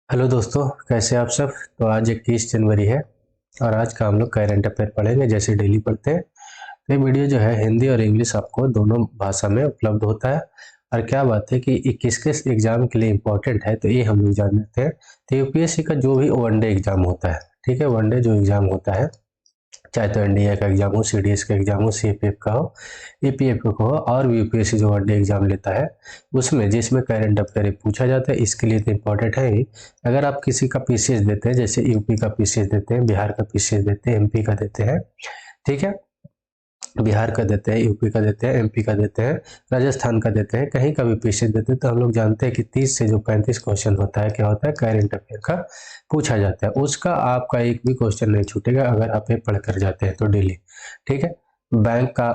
Hello दोस्तों, कैसे आप सब। तो आज 21 जनवरी है और आज का हम लोग करंट अफेयर पढ़ेंगे जैसे डेली पढ़ते हैं। तो ये वीडियो जो है हिंदी और इंग्लिश आपको दोनों भाषा में उपलब्ध होता है। और क्या बात है कि ये किस किस एग्जाम के लिए इम्पोर्टेंट है तो ये हम लोग जान लेते हैं। तो यूपीएससी का जो भी वनडे एग्जाम होता है, ठीक है, वनडे जो एग्जाम होता है, चाहे तो एनडीए का एग्जाम हो, सीडीएस का एग्जाम हो, सीपीएफ का हो, एपीएफ का हो, और भी यूपीएससी जो वनडे एग्जाम लेता है उसमें जिसमें करंट अफेयर पूछा जाता है, इसके लिए तो इम्पोर्टेंट है ही। अगर आप किसी का पीसीएस देते हैं, जैसे यूपी का पीसीएस देते हैं, बिहार का पीसीएस देते हैं, एमपी का देते हैं, ठीक है, बिहार का देते हैं, यूपी का देते हैं, एमपी का देते हैं, राजस्थान का देते हैं, कहीं का भी पीसीएस देते हैं, तो हम लोग जानते हैं कि 30 से जो 35 क्वेश्चन होता है, क्या होता है, करंट अफेयर का पूछा जाता है। उसका आपका एक भी क्वेश्चन नहीं छूटेगा अगर आप ये पढ़ कर जाते हैं तो डेली। ठीक है, बैंक का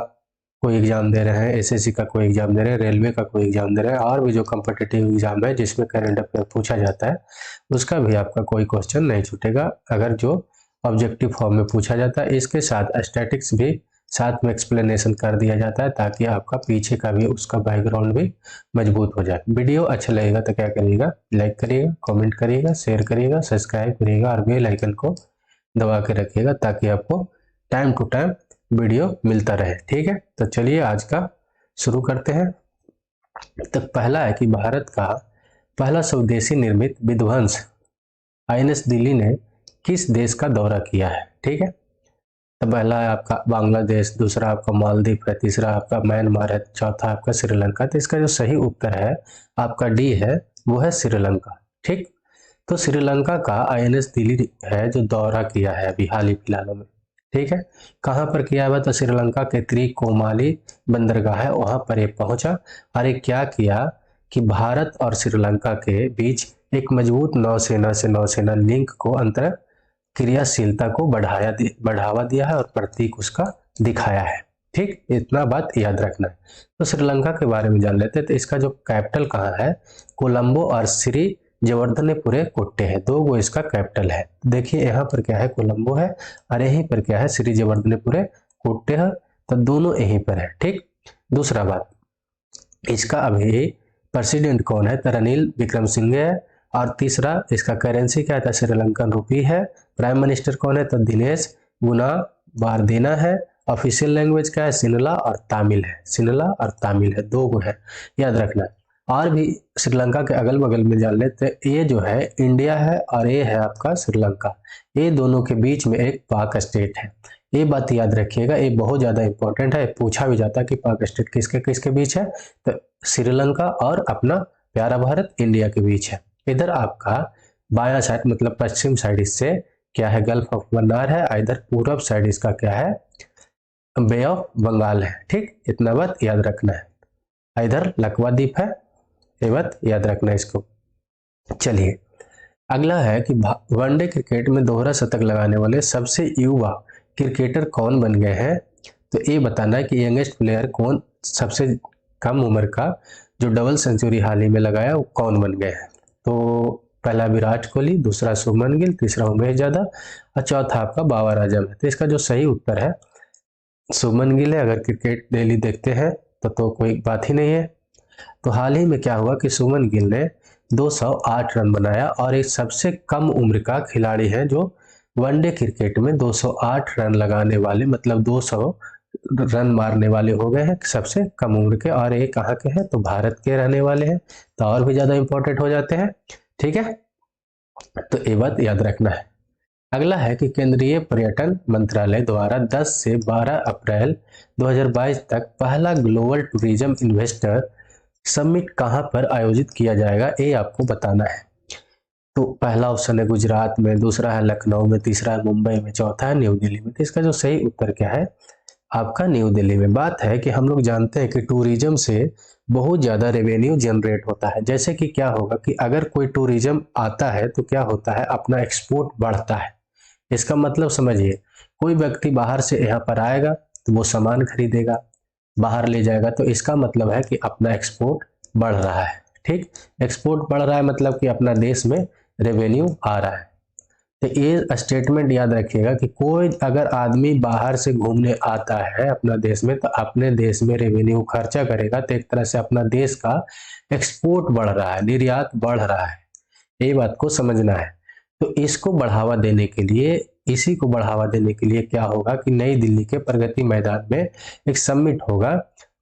कोई एग्जाम दे रहे हैं, एसएससी का कोई एग्जाम दे रहे हैं, रेलवे का कोई एग्जाम दे रहे हैं, और भी जो कम्पिटिटिव एग्जाम है जिसमें करंट अफेयर पूछा जाता है उसका भी आपका कोई क्वेश्चन नहीं छूटेगा अगर जो ऑब्जेक्टिव फॉर्म में पूछा जाता है। इसके साथ स्टैटिक्स भी साथ में एक्सप्लेनेशन कर दिया जाता है ताकि आपका पीछे का भी उसका बैकग्राउंड भी मजबूत हो जाए। वीडियो अच्छा लगेगा तो क्या करिएगा, लाइक करिएगा, कमेंट करिएगा, शेयर करिएगा, सब्सक्राइब करिएगा और बेल आइकन को दबा के रखिएगा ताकि आपको टाइम टू टाइम वीडियो मिलता रहे। ठीक है, तो चलिए आज का शुरू करते हैं। तो पहला है कि भारत का पहला स्वदेशी निर्मित विध्वंस आईएनएस दिल्ली ने किस देश का दौरा किया है। ठीक है, तो पहला है आपका बांग्लादेश, दूसरा आपका मालदीव है, तीसरा आपका म्यांमार है, चौथा आपका श्रीलंका। तो इसका जो सही उत्तर है आपका डी है, वो है श्रीलंका। ठीक, तो श्रीलंका का आईएनएस दिल्ली है जो दौरा किया है अभी हाल ही फिलहाल में। ठीक है, कहाँ पर किया हुआ, तो श्रीलंका के त्रिकोमाली बंदरगाह है वहां पर ये पहुंचा और ये क्या किया कि भारत और श्रीलंका के बीच एक मजबूत नौसेना से नौसेना लिंक को अंतर क्रियाशीलता को बढ़ावा दिया है और प्रतीक उसका दिखाया है। ठीक, इतना बात याद रखना है। तो श्रीलंका के बारे में जान लेते हैं। तो इसका जो कैपिटल कहाँ है, कोलंबो और श्री जवर्धनेपुरे कोट्टे है, दो गो इसका कैपिटल है। देखिए यहाँ पर क्या है, कोलंबो है और यहीं पर क्या है, श्री जवर्धनेपुरे कोट्टे है, तो दोनों यहीं पर है। ठीक, दूसरा बात, इसका अभी प्रेसिडेंट कौन है, तो रनिल विक्रमसिंघे है। और तीसरा इसका करेंसी क्या था, श्रीलंकन रुपी है। प्राइम मिनिस्टर कौन है, तो दिनेश गुणावार्देना है। ऑफिशियल लैंग्वेज क्या है, सिनला और तमिल है, सिनला और तमिल है, दो गो है, याद रखना है। और भी श्रीलंका के अगल बगल में जान लेते, ये जो है इंडिया है और ये है आपका श्रीलंका, ये दोनों के बीच में एक पाक स्टेट है। ये बात याद रखिएगा, ये बहुत ज्यादा इंपॉर्टेंट है, पूछा भी जाता है कि पाक स्टेट किसके किसके बीच है, तो श्रीलंका और अपना प्यारा भारत इंडिया के बीच है। इधर आपका बायां साइड मतलब पश्चिम साइड इससे क्या है, गल्फ ऑफ मन्नार है, इधर पूरब साइड इसका क्या है, बे ऑफ बंगाल है। ठीक, इतना बात याद रखना है। इधर लकवा द्वीप है, ये बात याद रखना है इसको। चलिए अगला है कि वनडे क्रिकेट में दोहरा शतक लगाने वाले सबसे युवा क्रिकेटर कौन बन गए हैं। तो ये बताना है कि यंगेस्ट प्लेयर कौन, सबसे कम उम्र का जो डबल सेंचुरी हाल ही में लगाया वो कौन बन गए हैं। तो पहला विराट कोहली, दूसरा शुभमन गिल, तीसरा उमेश यादव और चौथा आपका बाबर आजम है। तो इसका जो सही उत्तर है शुभमन गिल है। अगर क्रिकेट डेली देखते हैं तो कोई बात ही नहीं है। तो हाल ही में क्या हुआ कि शुभमन गिल ने 208 रन बनाया और एक सबसे कम उम्र का खिलाड़ी है जो वनडे क्रिकेट में 208 रन लगाने वाले, मतलब 200 रन मारने वाले हो गए हैं सबसे कम उम्र के। और ये कहाँ के हैं, तो भारत के रहने वाले हैं, तो और भी ज्यादा इंपॉर्टेंट हो जाते हैं। ठीक है, तो ये बात याद रखना है। अगला है कि केंद्रीय पर्यटन मंत्रालय द्वारा 10 से 12 अप्रैल 2022 तक पहला ग्लोबल टूरिज्म इन्वेस्टर समिट कहां पर आयोजित किया जाएगा, ये आपको बताना है। तो पहला ऑप्शन है गुजरात में, दूसरा है लखनऊ में, तीसरा है मुंबई में, चौथा है न्यू दिल्ली में। तो इसका जो सही उत्तर क्या है, आपका न्यू दिल्ली में। बात है कि हम लोग जानते हैं कि टूरिज्म से बहुत ज्यादा रेवेन्यू जनरेट होता है। जैसे कि क्या होगा कि अगर कोई टूरिज्म आता है तो क्या होता है, अपना एक्सपोर्ट बढ़ता है। इसका मतलब समझिए, कोई व्यक्ति बाहर से यहाँ पर आएगा तो वो सामान खरीदेगा, बाहर ले जाएगा, तो इसका मतलब है कि अपना एक्सपोर्ट बढ़ रहा है। ठीक, एक्सपोर्ट बढ़ रहा है मतलब कि अपना देश में रेवेन्यू आ रहा है। तो ये स्टेटमेंट याद रखिएगा कि कोई अगर आदमी बाहर से घूमने आता है अपना देश में तो अपने देश में रेवेन्यू खर्चा करेगा, तो एक तरह से अपना देश का एक्सपोर्ट बढ़ रहा है, निर्यात बढ़ रहा है। ये बात को समझना है। तो इसको बढ़ावा देने के लिए, इसी को बढ़ावा देने के लिए क्या होगा कि नई दिल्ली के प्रगति मैदान में एक समिट होगा।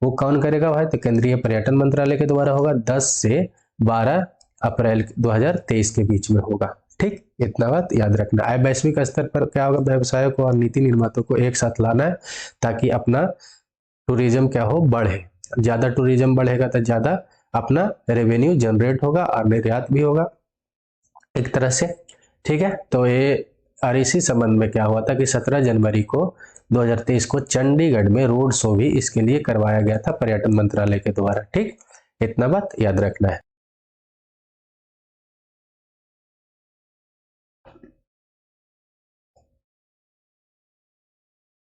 वो कौन करेगा भाई? तो केंद्रीय पर्यटन मंत्रालय के द्वारा होगा। 10 से 12 अप्रैल 2023 के बीच में होगा। ठीक, इतना बात याद रखना है। वैश्विक स्तर पर क्या होगा? व्यवसायों को और नीति निर्माताओं को एक साथ लाना है ताकि अपना टूरिज्म क्या हो? बढ़े। ज्यादा टूरिज्म बढ़ेगा तो ज्यादा अपना रेवेन्यू जनरेट होगा और निर्यात भी होगा एक तरह से। ठीक है, तो ये और इसी संबंध में क्या हुआ था कि 17 जनवरी को 2023 को चंडीगढ़ में रोड शो भी इसके लिए करवाया गया था पर्यटन मंत्रालय के द्वारा। ठीक, इतना बात याद रखना है।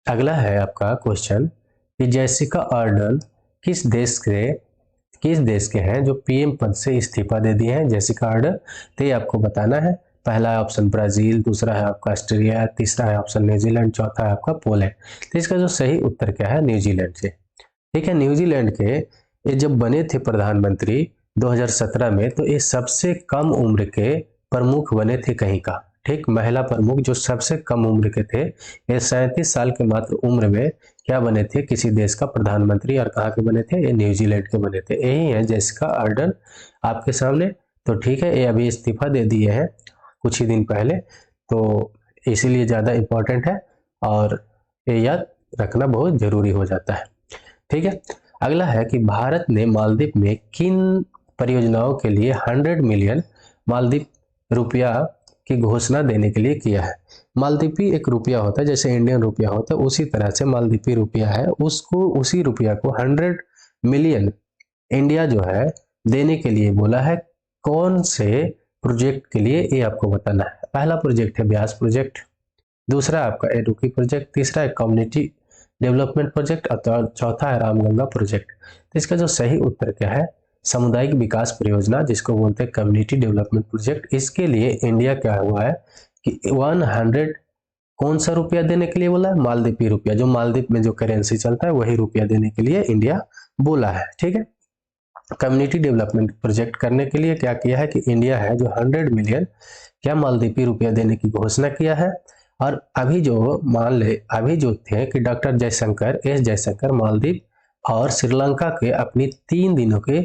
अगला है आपका क्वेश्चन कि जेसिका अर्डर्न किस देश के हैं जो पीएम पद से इस्तीफा दे दिए हैं? जेसिका अर्डर्न, तो ये आपको बताना है। पहला है ऑप्शन ब्राजील, दूसरा है आपका ऑस्ट्रेलिया, तीसरा है ऑप्शन न्यूजीलैंड, चौथा है आपका पोलैंड। तो इसका जो सही उत्तर क्या है? न्यूजीलैंड से। ठीक है, न्यूजीलैंड के ये जब बने थे प्रधानमंत्री 2017 में, तो ये सबसे कम उम्र के प्रमुख बने थे कहीं का। ठीक, महिला प्रमुख जो सबसे कम उम्र के थे, ये 37 साल के मात्र उम्र में क्या बने थे? किसी देश का प्रधानमंत्री। और कहाँ के बने थे? ये न्यूजीलैंड के बने थे। यही है जेसिका अर्डर्न आपके सामने। तो ठीक है, ये अभी इस्तीफा दे दिए हैं कुछ ही दिन पहले, तो इसीलिए ज़्यादा इम्पोर्टेंट है और ये याद रखना बहुत जरूरी हो जाता है। ठीक है, अगला है कि भारत ने मालदीव में किन परियोजनाओं के लिए 100 मिलियन मालदीव रुपया की घोषणा देने के लिए किया है? मालदीपी एक रुपया होता है, जैसे इंडियन रुपया होता है उसी तरह से मालदीपी रुपया है, उसको उसी रुपया को 100 मिलियन इंडिया जो है देने के लिए बोला है। कौन से प्रोजेक्ट के लिए? ये आपको बताना है। पहला प्रोजेक्ट है ब्यास प्रोजेक्ट, दूसरा आपका एडुकी प्रोजेक्ट, तीसरा है कम्युनिटी डेवलपमेंट प्रोजेक्ट और चौथा है रामगंगा प्रोजेक्ट। तो इसका जो सही उत्तर क्या है? सामुदायिक विकास परियोजना, जिसको बोलते हैं कम्युनिटी डेवलपमेंट प्रोजेक्ट। इसके लिए इंडिया क्या हुआ है कि 100 कौन सा रुपया देने के लिए बोला है? मालदीपी रुपया, जो मालदीव में जो करेंसी चलता है वही रुपया देने के लिए इंडिया बोला है। ठीक है, कम्युनिटी डेवलपमेंट प्रोजेक्ट करने के लिए क्या किया है कि इंडिया है जो 100 मिलियन क्या मालदीपी रुपया देने की घोषणा किया है। और अभी जो मान ले, अभी जो थे कि डॉक्टर जयशंकर, एस जयशंकर मालदीव और श्रीलंका के अपनी 3 दिनों के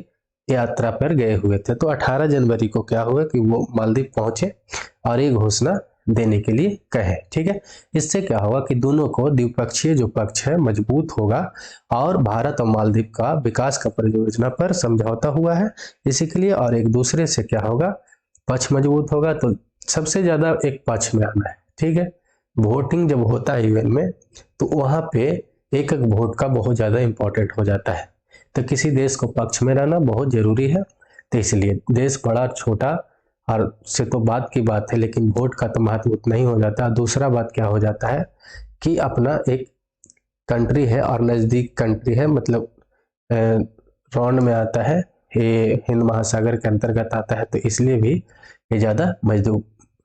यात्रा पर गए हुए थे। तो 18 जनवरी को क्या हुआ कि वो मालदीव पहुंचे और ये घोषणा देने के लिए कहे। ठीक है, इससे क्या होगा कि दोनों को द्विपक्षीय जो पक्ष है मजबूत होगा और भारत और मालदीव का विकास का परियोजना पर समझौता हुआ है इसी के लिए। और एक दूसरे से क्या होगा? पक्ष मजबूत होगा, तो सबसे ज्यादा एक पक्ष में आना है। ठीक है, वोटिंग जब होता है यूएन में तो वहां पे एक एक वोट का बहुत ज्यादा इंपॉर्टेंट हो जाता है। तो किसी देश को पक्ष में रहना बहुत जरूरी है। तो इसलिए देश बड़ा छोटा और से तो बात की बात है, लेकिन वोट का तो महत्व उतना ही हो जाता है। दूसरा बात क्या हो जाता है कि अपना एक कंट्री है और नजदीक कंट्री है, मतलब राउंड में आता है, ये हिंद महासागर के अंतर्गत आता है, तो इसलिए भी ये ज्यादा मजबूत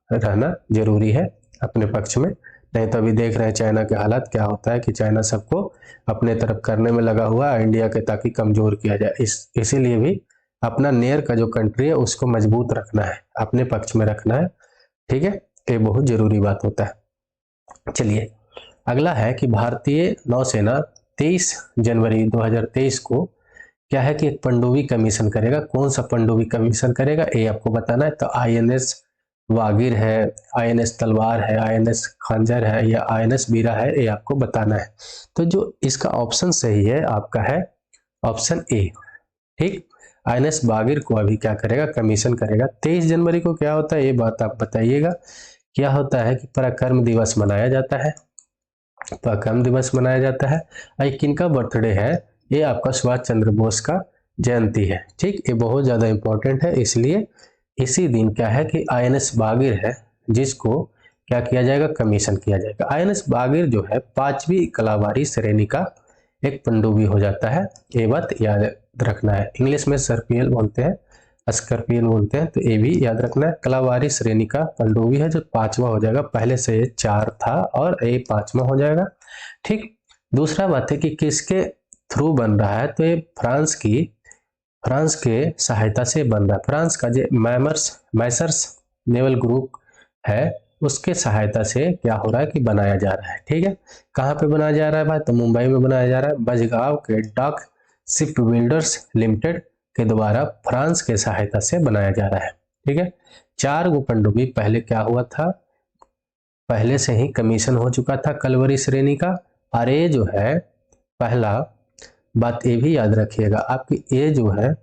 रहना जरूरी है अपने पक्ष में। नहीं तो अभी देख रहे हैं चाइना के हालात क्या होता है कि चाइना सबको अपने तरफ करने में लगा हुआ है इंडिया के, ताकि कमजोर किया जाए। इसीलिए भी अपना नियर का जो कंट्री है उसको मजबूत रखना है, अपने पक्ष में रखना है। ठीक है, ये बहुत जरूरी बात होता है। चलिए, अगला है कि भारतीय नौसेना 23 जनवरी 2023 को क्या है कि एक पनडुब्बी कमीशन करेगा। कौन सा पनडुब्बी कमीशन करेगा ये आपको बताना है। तो आईएनएस वागिर है, आईएनएस तलवार है, आईएनएस खंजर है या आईएनएस वीरा है, ये आपको बताना है। तो जो इसका ऑप्शन सही है आपका है ऑप्शन ए। ठीक, आईएनएस वागिर को अभी क्या करेगा? कमीशन करेगा। 23 जनवरी को क्या होता है ये बात आप बताइएगा। क्या होता है कि पराक्रम दिवस मनाया जाता है, पराक्रम दिवस मनाया जाता है। और किनका बर्थडे है? ये आपका सुभाष चंद्र बोस का जयंती है। ठीक, ये बहुत ज्यादा इंपॉर्टेंट है, इसलिए इसी दिन क्या है कि आईएनएस वागिर है जिसको क्या किया जाएगा? कमीशन किया जाएगा। आईएनएस वागिर जो है 5वीं कलाबारी श्रेणी का एक पनडुब्बी हो जाता है, ये बात याद रखना है। इंग्लिश में सर्पियल बोलते हैं, स्कॉर्पियन बोलते हैं, तो ये भी याद रखना है। कलाबारी श्रेणी का पनडुब्बी है जो 5वां हो जाएगा, पहले से ये 4 था और ये 5वां हो जाएगा। ठीक, दूसरा बात है कि किसके थ्रू बन रहा है? तो ये फ्रांस की फ्रांस के सहायता से बन रहा है। फ्रांस का जो मैसर्स नेवल ग्रुप है उसके सहायता से क्या हो रहा है कि बनाया जा रहा है। ठीक है, कहाँ पे बनाया जा रहा है भाई? तो मुंबई में बनाया जा रहा है। बजगांव के डॉक शिप बिल्डर्स लिमिटेड के द्वारा फ्रांस के सहायता से बनाया जा रहा है। ठीक है, 4 गो पनडुब्बी पहले क्या हुआ था, पहले से ही कमीशन हो चुका था कलवरी श्रेणी का। और ये जो है पहला बात ये भी याद रखिएगा आपकी, ये जो है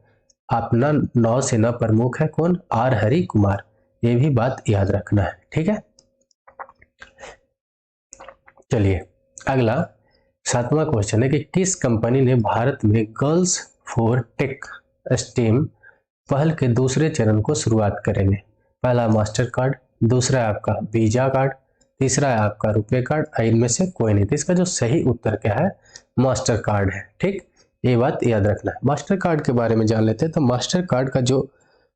अपना नौसेना प्रमुख है कौन? आर हरि कुमार, ये भी बात याद रखना है। ठीक है, चलिए अगला 7वां क्वेश्चन है कि किस कंपनी ने भारत में गर्ल्स फॉर टेक स्टेम पहल के दूसरे चरण को शुरुआत करेंगे? पहला मास्टर कार्ड, दूसरा है आपका वीजा कार्ड, तीसरा है आपका रुपए कार्ड, इनमें से कोई नहीं। तो इसका जो सही उत्तर क्या है? मास्टर कार्ड है। ठीक, ये बात याद रखना है। मास्टर कार्ड के बारे में जान लेते हैं। तो मास्टर कार्ड का जो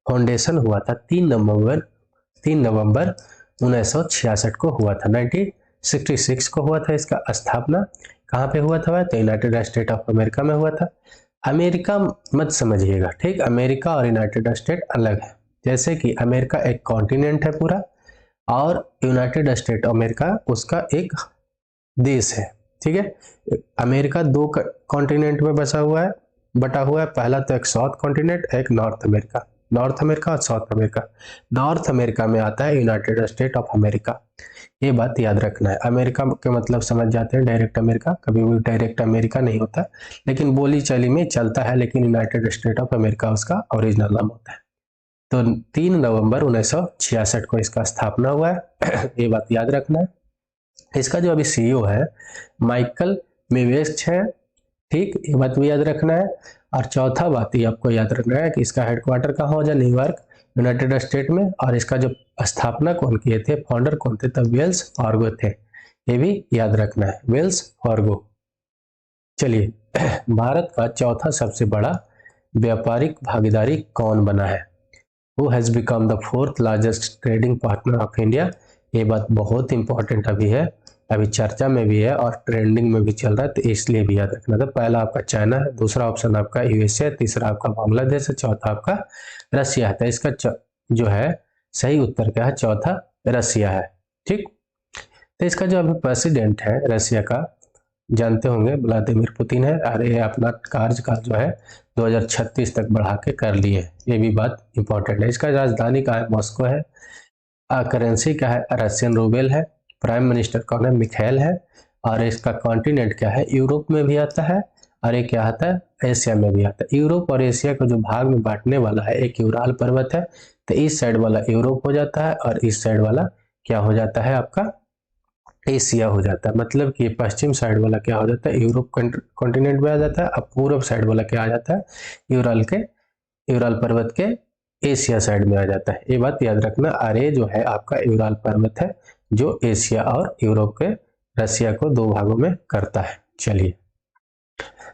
फाउंडेशन हुआ था 3 नवंबर 1966 को हुआ था। 1966 को हुआ था इसका स्थापना। कहाँ पे हुआ था? तो यूनाइटेड स्टेट ऑफ अमेरिका में हुआ था। अमेरिका मत समझिएगा, ठीक, अमेरिका और यूनाइटेड स्टेट अलग है। जैसे कि अमेरिका एक कॉन्टिनेंट है पूरा, और यूनाइटेड स्टेट अमेरिका उसका एक देश है। ठीक है, अमेरिका 2 कॉन्टिनेंट में बसा हुआ है, बटा हुआ है। पहला तो एक साउथ कॉन्टिनेंट, एक नॉर्थ अमेरिका और साउथ अमेरिका। नॉर्थ अमेरिका में आता है यूनाइटेड स्टेट ऑफ अमेरिका। ये बात याद रखना है। अमेरिका के मतलब समझ जाते हैं डायरेक्ट अमेरिका, कभी भी डायरेक्ट अमेरिका नहीं होता, लेकिन बोली चाली में चलता है, लेकिन यूनाइटेड स्टेट ऑफ अमेरिका उसका ओरिजिनल नाम होता है। तो 3 नवंबर 1966 को इसका स्थापना हुआ है। ये बात याद रखना है। इसका जो अभी सीईओ है माइकल मेवेस्ट है। ठीक, ये बात भी याद रखना है। और चौथा बात ये आपको याद रखना है कि इसका हेडक्वार्टर कहाँ हो जाए? न्यूयॉर्क, यूनाइटेड स्टेट में। और इसका जो स्थापना कौन किए थे, फाउंडर कौन थे? तब वेल्स फार्गो थे। ये भी याद रखना है, वेल्स फार्गो। चलिए, भारत का चौथा सबसे बड़ा व्यापारिक भागीदारी कौन बना है? Who has become the 4th largest trading partner of India? ये बात बहुत इंपॉर्टेंट अभी है, अभी चर्चा में भी है और ट्रेंडिंग में भी चल रहा है, तो इसलिए भी याद रखना था। पहला आपका चाइना है, दूसरा ऑप्शन आपका यूएसए, तीसरा आपका बांग्लादेश है, चौथा आपका रसिया है। तो इसका जो है सही उत्तर क्या है? चौथा रसिया है। ठीक, तो इसका जो अभी प्रेसिडेंट है रसिया का, जानते होंगे, व्लादिमीर पुतिन है। और ये अपना कार्यकाल जो है 2036 तक बढ़ा के कर लिए। ये भी बात इंपॉर्टेंट है। इसका राजधानी कहाँ है? मॉस्को है। करेंसी क्या है? रशियन रूबेल है। प्राइम मिनिस्टर कौन है? मिखाइल है। और इसका कॉन्टिनेंट क्या है? यूरोप में भी आता है, और ये क्या आता है? एशिया में भी आता है। यूरोप और एशिया को जो भाग में बांटने वाला है एक यूराल पर्वत है। तो इस साइड वाला यूरोप हो जाता है, और इस साइड वाला क्या हो जाता है? आपका एशिया हो जाता है। मतलब कि पश्चिम साइड वाला क्या हो जाता है? यूरोप कॉन्टिनेंट में आ जाता है। अब पूर्व साइड वाला क्या आ जाता है? यूराल पर्वत के एशिया साइड में आ जाता है। ये बात याद रखना। और ये जो है आपका यूराल पर्वत है जो एशिया और यूरोप के रसिया को 2 भागों में करता है। चलिए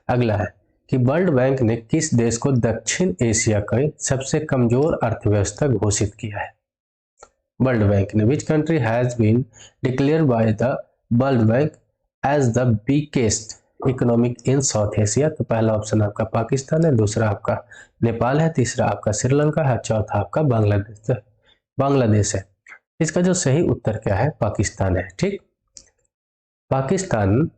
अगला है कि वर्ल्ड बैंक ने किस देश को दक्षिण एशिया का सबसे कमजोर अर्थव्यवस्था घोषित किया है? वर्ल्ड बैंक ने, which country has been declared by the World Bank as the biggest economic in South Asia? तो पहला ऑप्शन आपका पाकिस्तान है, दूसरा आपका नेपाल है, तीसरा आपका श्रीलंका है, चौथा आपका बांग्लादेश है। इसका जो सही उत्तर क्या है? पाकिस्तान है। ठीक, पाकिस्तान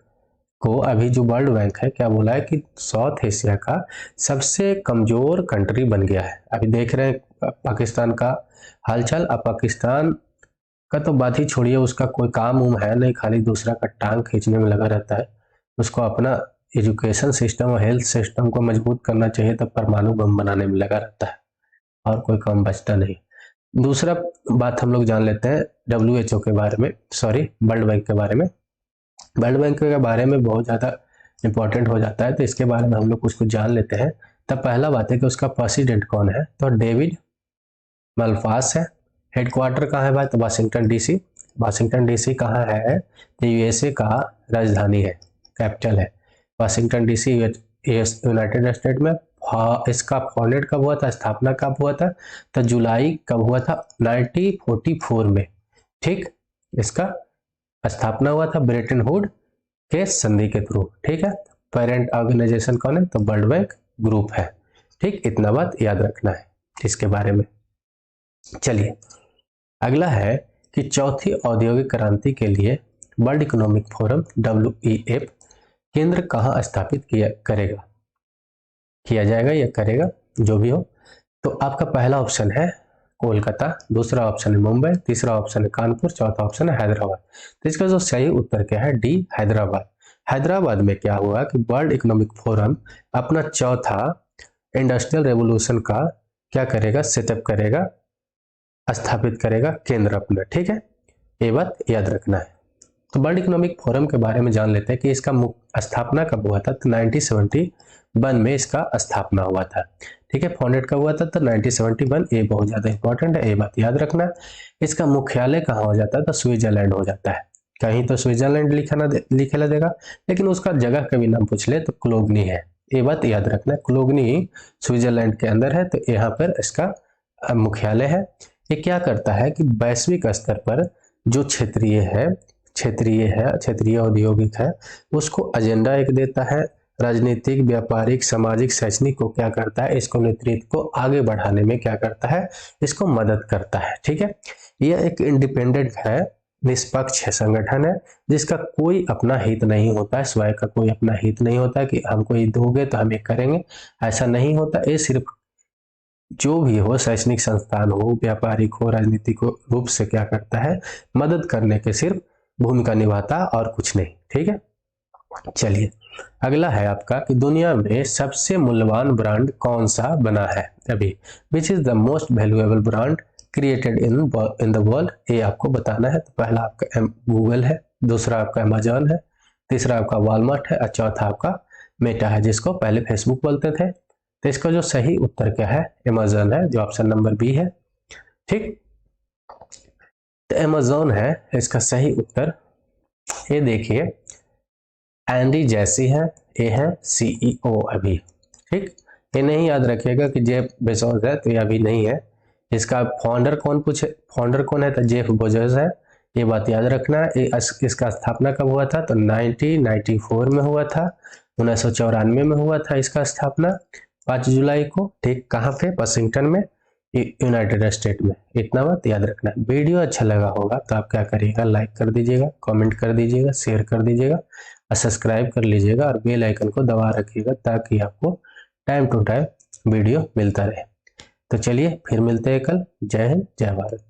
को अभी जो वर्ल्ड बैंक है क्या बोला है कि साउथ एशिया का सबसे कमजोर कंट्री बन गया है। अभी देख रहे हैं पाकिस्तान का हालचाल। अब पाकिस्तान का तो बात ही छोड़िए, उसका कोई काम उम है नहीं, खाली दूसरा का टांग खींचने में लगा रहता है। उसको अपना एजुकेशन सिस्टम और हेल्थ सिस्टम को मजबूत करना चाहिए, तब परमाणु बम बनाने में लगा रहता है, और कोई काम बचता नहीं। दूसरा बात हम लोग जान लेते हैं WHO के बारे में, सॉरी वर्ल्ड बैंक के बारे में। वर्ल्ड बैंक के बारे में बहुत ज़्यादा इंपॉर्टेंट हो जाता है, तो इसके बारे में हम लोग कुछ जान लेते हैं। तब पहला बात है कि उसका प्रेसिडेंट कौन है? तो डेविड मल्पास है। हेडक्वार्टर कहाँ है भाई? तो वाशिंगटन डीसी। वाशिंगटन डीसी कहाँ है? तो यूएसए का राजधानी है, कैपिटल है वाशिंगटन डीसी, यूनाइटेड स्टेट में। इसका फाउंडेड कब हुआ था? स्थापना कब हुआ था? तो जुलाई कब हुआ था? 1944 में। ठीक, इसका स्थापना हुआ था ब्रेटन वुड के संधि के थ्रू। ठीक है, पेरेंट ऑर्गेनाइजेशन कौन है? तो वर्ल्ड बैंक ग्रुप है। ठीक, इतना बात याद रखना है इसके बारे में। चलिए अगला है कि चौथी औद्योगिक क्रांति के लिए वर्ल्ड इकोनॉमिक फोरम WEF केंद्र कहाँ स्थापित किया जाएगा या करेगा, जो भी हो। तो आपका पहला ऑप्शन है कोलकाता, दूसरा ऑप्शन है मुंबई, तीसरा ऑप्शन है कानपुर, चौथा ऑप्शन है हैदराबाद। तो इसका जो सही उत्तर क्या है, डी हैदराबाद। हैदराबाद में क्या हुआ कि वर्ल्ड इकोनॉमिक फोरम अपना चौथा इंडस्ट्रियल रेवोल्यूशन का क्या करेगा, सेटअप करेगा, स्थापित करेगा केंद्र अपना। ठीक है, ये बात याद रखना है। तो वर्ल्ड इकोनॉमिक फोरम के बारे में जान लेते हैं कि इसका स्थापना कब हुआ था। तो 1971 में इसका स्थापना हुआ था। ठीक है, फाउंडेड कब हुआ था, तो 1971। ये बहुत ज्यादा इंपॉर्टेंट है, ये बात याद रखना। इसका मुख्यालय कहाँ हो जाता है, तो स्विट्जरलैंड हो जाता है। कहीं तो स्विट्जरलैंड लिखेला देगा, लेकिन उसका जगह का भी नाम पूछ ले तो क्लोगनी है, ये बात याद रखना। क्लोगनी स्विट्जरलैंड के अंदर है, तो यहाँ पर इसका मुख्यालय है। ये क्या करता है कि वैश्विक स्तर पर जो क्षेत्रीय औद्योगिक है उसको एजेंडा एक देता है, राजनीतिक, व्यापारिक, सामाजिक, शैक्षणिक को क्या करता है, इसको नेतृत्व को आगे बढ़ाने में क्या करता है, इसको मदद करता है। ठीक है, यह एक इंडिपेंडेंट है, निष्पक्ष संगठन है, जिसका कोई अपना हित नहीं होता है, स्वयं का कोई अपना हित नहीं होता है कि हमको ये दोगे तो हम ये करेंगे, ऐसा नहीं होता। ये सिर्फ जो भी हो, शैक्षणिक संस्थान हो, व्यापारिक हो, राजनीतिक रूप से क्या करता है, मदद करने के सिर्फ भूमिका निभाता और कुछ नहीं। ठीक है, चलिए अगला है आपका कि दुनिया में सबसे मूल्यवान ब्रांड कौन सा बना है अभी, which is the most valuable brand created in the world. ये आपको बताना है। तो पहला आपका गूगल है, दूसरा आपका अमेजॉन है, तीसरा आपका वॉलमार्ट है और चौथा आपका मेटा है, जिसको पहले फेसबुक बोलते थे। तो इसका जो सही उत्तर क्या है, अमेजॉन है, जो ऑप्शन नंबर बी है। ठीक, तो अमेजॉन है इसका सही उत्तर। ये देखिए एंडी जैसी है, ये है CEO अभी। ठीक, ये नहीं याद रखिएगा कि जेफ बेजोस है, तो ये अभी नहीं है। इसका फाउंडर कौन है, तो जेफ बेजोस है, ये बात याद रखना है। इसका स्थापना कब हुआ था, तो 1994 में हुआ था, 1994 में हुआ था इसका स्थापना 5 जुलाई को। ठीक, कहाँ पे, वाशिंगटन में, यूनाइटेड स्टेट में। इतना बात याद रखना। वीडियो अच्छा लगा होगा तो आप क्या करिएगा, लाइक कर दीजिएगा, कमेंट कर दीजिएगा, शेयर कर दीजिएगा और सब्सक्राइब कर लीजिएगा और बेल आइकन को दबा रखिएगा ताकि आपको टाइम टू टाइम वीडियो मिलता रहे। तो चलिए फिर मिलते हैं कल। जय हिंद, जय भारत।